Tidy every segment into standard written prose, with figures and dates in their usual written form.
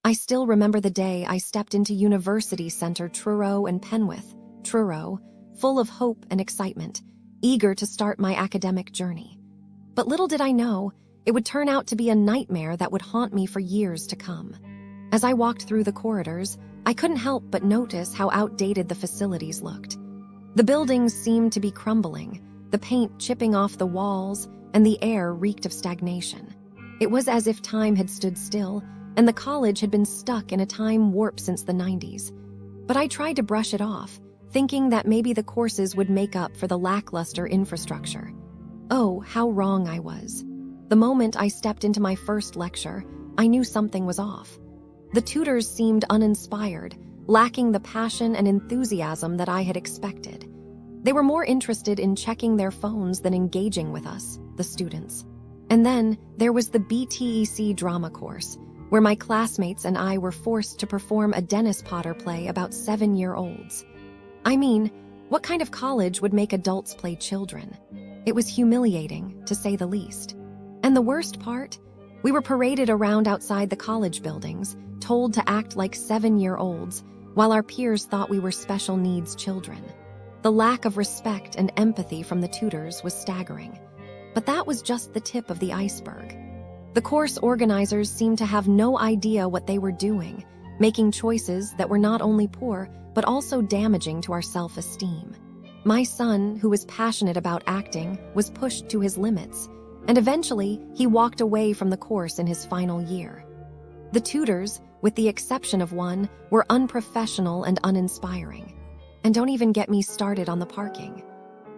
I still remember the day I stepped into University Center Truro and Penwith, Truro, full of hope and excitement, eager to start my academic journey. But little did I know, it would turn out to be a nightmare that would haunt me for years to come. As I walked through the corridors, I couldn't help but notice how outdated the facilities looked. The buildings seemed to be crumbling, the paint chipping off the walls, and the air reeked of stagnation. It was as if time had stood still, and the college had been stuck in a time warp since the 90s. But I tried to brush it off, thinking that maybe the courses would make up for the lackluster infrastructure. Oh, how wrong I was. The moment I stepped into my first lecture, I knew something was off. The tutors seemed uninspired, lacking the passion and enthusiasm that I had expected. They were more interested in checking their phones than engaging with us, the students. And then there was the BTEC drama course, where my classmates and I were forced to perform a Dennis Potter play about 7-year-olds. I mean, what kind of college would make adults play children? It was humiliating, to say the least. And the worst part? We were paraded around outside the college buildings, told to act like 7-year-olds, while our peers thought we were special needs children. The lack of respect and empathy from the tutors was staggering. But that was just the tip of the iceberg. The course organizers seemed to have no idea what they were doing, making choices that were not only poor, but also damaging to our self-esteem. My son, who was passionate about acting, was pushed to his limits, and eventually he walked away from the course in his final year. The tutors, with the exception of one, were unprofessional and uninspiring. And don't even get me started on the parking.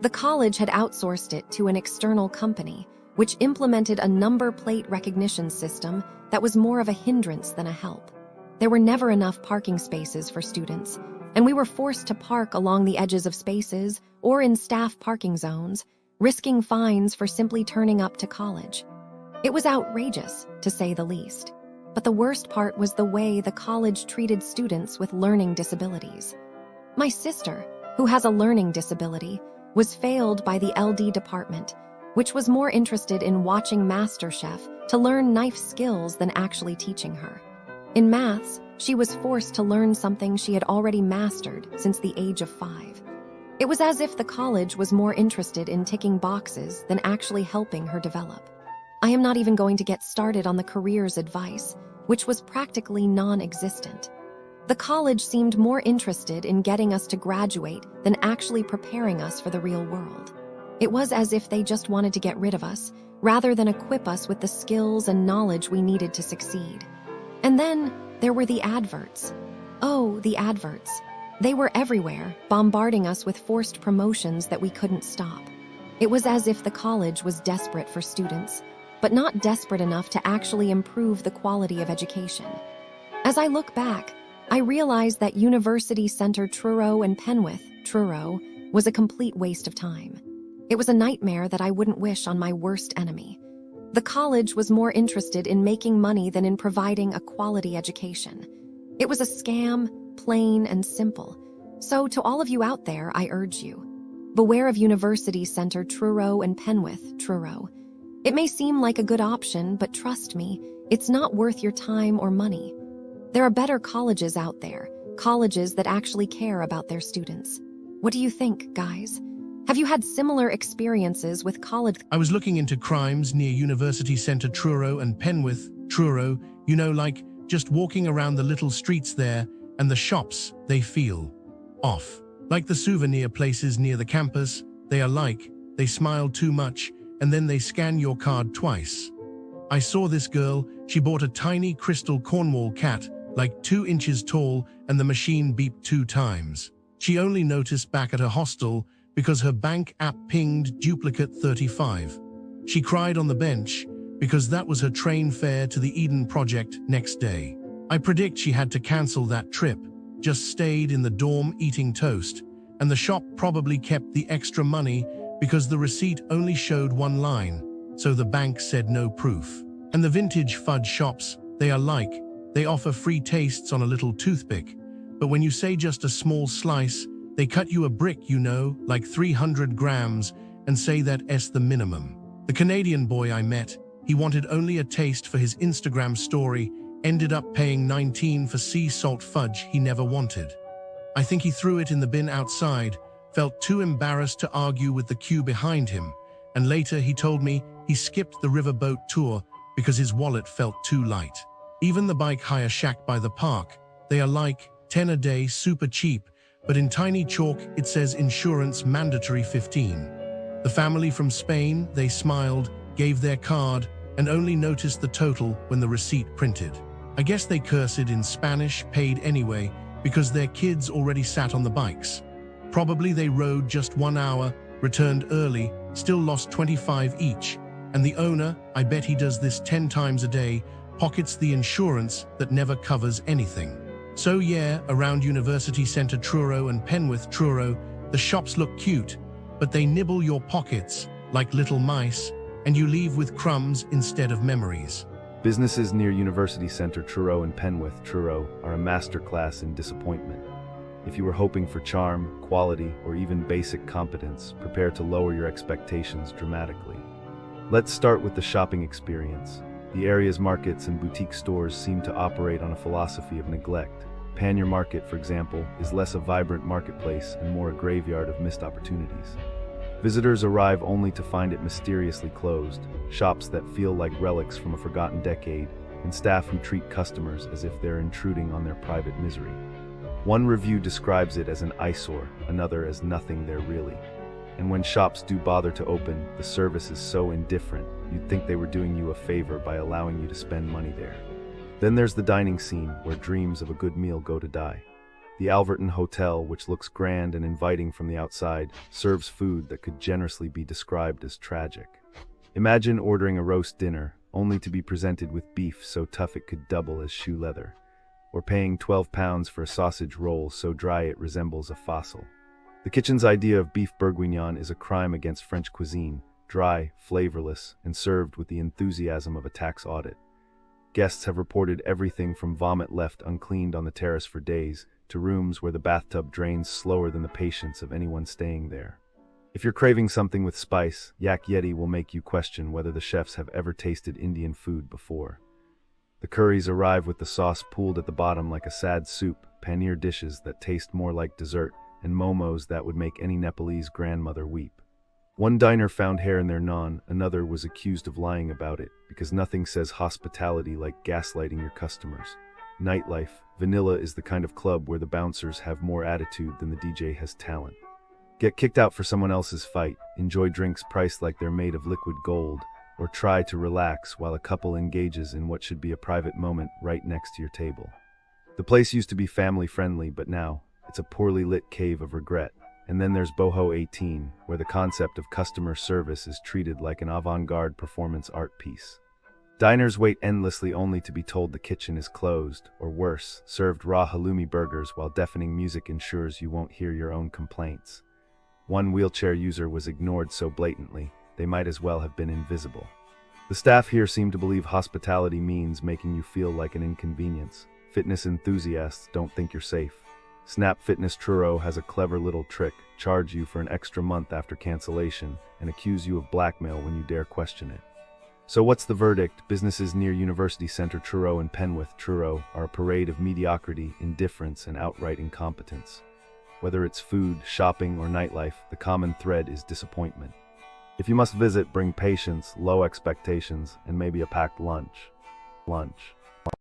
The college had outsourced it to an external company, which implemented a number plate recognition system that was more of a hindrance than a help. There were never enough parking spaces for students, and we were forced to park along the edges of spaces or in staff parking zones, risking fines for simply turning up to college. It was outrageous, to say the least. But the worst part was the way the college treated students with learning disabilities. My sister, who has a learning disability, was failed by the LD department, which was more interested in watching MasterChef to learn knife skills than actually teaching her. In maths, she was forced to learn something she had already mastered since the age of 5. It was as if the college was more interested in ticking boxes than actually helping her develop. I am not even going to get started on the careers advice, which was practically non-existent. The college seemed more interested in getting us to graduate than actually preparing us for the real world. It was as if they just wanted to get rid of us, rather than equip us with the skills and knowledge we needed to succeed. And then there were the adverts. Oh, the adverts. They were everywhere, bombarding us with forced promotions that we couldn't stop. It was as if the college was desperate for students, but not desperate enough to actually improve the quality of education. As I look back, I realize that University Center Truro and Penwith, Truro, was a complete waste of time. It was a nightmare that I wouldn't wish on my worst enemy. The college was more interested in making money than in providing a quality education. It was a scam, plain and simple. So to all of you out there, I urge you, beware of University Center Truro and Penwith, Truro. It may seem like a good option, but trust me, it's not worth your time or money. There are better colleges out there, colleges that actually care about their students. What do you think, guys? Have you had similar experiences with college? I was looking into crimes near University Center Truro and Penwith, Truro, like just walking around the little streets there, and the shops, they feel off. Like the souvenir places near the campus, they smile too much, and then they scan your card twice. I saw this girl, she bought a tiny crystal Cornwall cat, like 2 inches tall, and the machine beeped 2 times. She only noticed back at her hostel because her bank app pinged duplicate 35. She cried on the bench because that was her train fare to the Eden Project next day. I predict she had to cancel that trip, just stayed in the dorm eating toast, and the shop probably kept the extra money because the receipt only showed 1 line, so the bank said no proof. And the vintage fudge shops, they offer free tastes on a little toothpick, but when you say just a small slice, they cut you a brick, like 300 grams, and say that's the minimum. The Canadian boy I met, He wanted only a taste for his Instagram story, ended up paying 19 for sea salt fudge he never wanted. I think he threw it in the bin outside, felt too embarrassed to argue with the queue behind him, and later he told me he skipped the riverboat tour because his wallet felt too light. Even the bike hire shack by the park, they are like 10 a day, super cheap, but in tiny chalk it says insurance mandatory 15. The family from Spain, they smiled, gave their card, and only noticed the total when the receipt printed. I guess they cursed in Spanish, paid anyway, because their kids already sat on the bikes. Probably they rode just 1 hour, returned early, still lost 25 each, and the owner, I bet he does this 10 times a day, pockets the insurance that never covers anything. So yeah, around University Centre Truro and Penwith Truro, the shops look cute, but they nibble your pockets like little mice, and you leave with crumbs instead of memories. Businesses near University Centre Truro and Penwith Truro are a masterclass in disappointment. If you were hoping for charm, quality, or even basic competence, prepare to lower your expectations dramatically. Let's start with the shopping experience. The area's markets and boutique stores seem to operate on a philosophy of neglect. Panmure Market, for example, is less a vibrant marketplace and more a graveyard of missed opportunities. Visitors arrive only to find it mysteriously closed, shops that feel like relics from a forgotten decade, and staff who treat customers as if they're intruding on their private misery. One review describes it as an eyesore, another as nothing there really. And when shops do bother to open, the service is so indifferent, you'd think they were doing you a favor by allowing you to spend money there. Then there's the dining scene, where dreams of a good meal go to die. The Alverton Hotel, which looks grand and inviting from the outside, serves food that could generously be described as tragic. Imagine ordering a roast dinner, only to be presented with beef so tough it could double as shoe leather, or paying £12 for a sausage roll so dry it resembles a fossil. The kitchen's idea of beef bourguignon is a crime against French cuisine, dry, flavorless, and served with the enthusiasm of a tax audit. Guests have reported everything from vomit left uncleaned on the terrace for days, to rooms where the bathtub drains slower than the patience of anyone staying there. If you're craving something with spice, Yak Yeti will make you question whether the chefs have ever tasted Indian food before. The curries arrive with the sauce pooled at the bottom like a sad soup, paneer dishes that taste more like dessert, and momos that would make any Nepalese grandmother weep. One diner found hair in their naan, another was accused of lying about it, because nothing says hospitality like gaslighting your customers. Nightlife, Vanilla is the kind of club where the bouncers have more attitude than the DJ has talent. Get kicked out for someone else's fight, enjoy drinks priced like they're made of liquid gold, or try to relax while a couple engages in what should be a private moment right next to your table. The place used to be family-friendly, but now, it's a poorly lit cave of regret. And then there's Boho 18, where the concept of customer service is treated like an avant-garde performance art piece. Diners wait endlessly only to be told the kitchen is closed, or worse, served raw halloumi burgers while deafening music ensures you won't hear your own complaints. One wheelchair user was ignored so blatantly, they might as well have been invisible. The staff here seem to believe hospitality means making you feel like an inconvenience. Fitness enthusiasts don't think you're safe. Snap Fitness Truro has a clever little trick, charge you for an extra month after cancellation, and accuse you of blackmail when you dare question it. So what's the verdict? Businesses near University Centre Truro and Penwith Truro are a parade of mediocrity, indifference, and outright incompetence. Whether it's food, shopping, or nightlife, the common thread is disappointment. If you must visit, bring patience, low expectations, and maybe a packed lunch.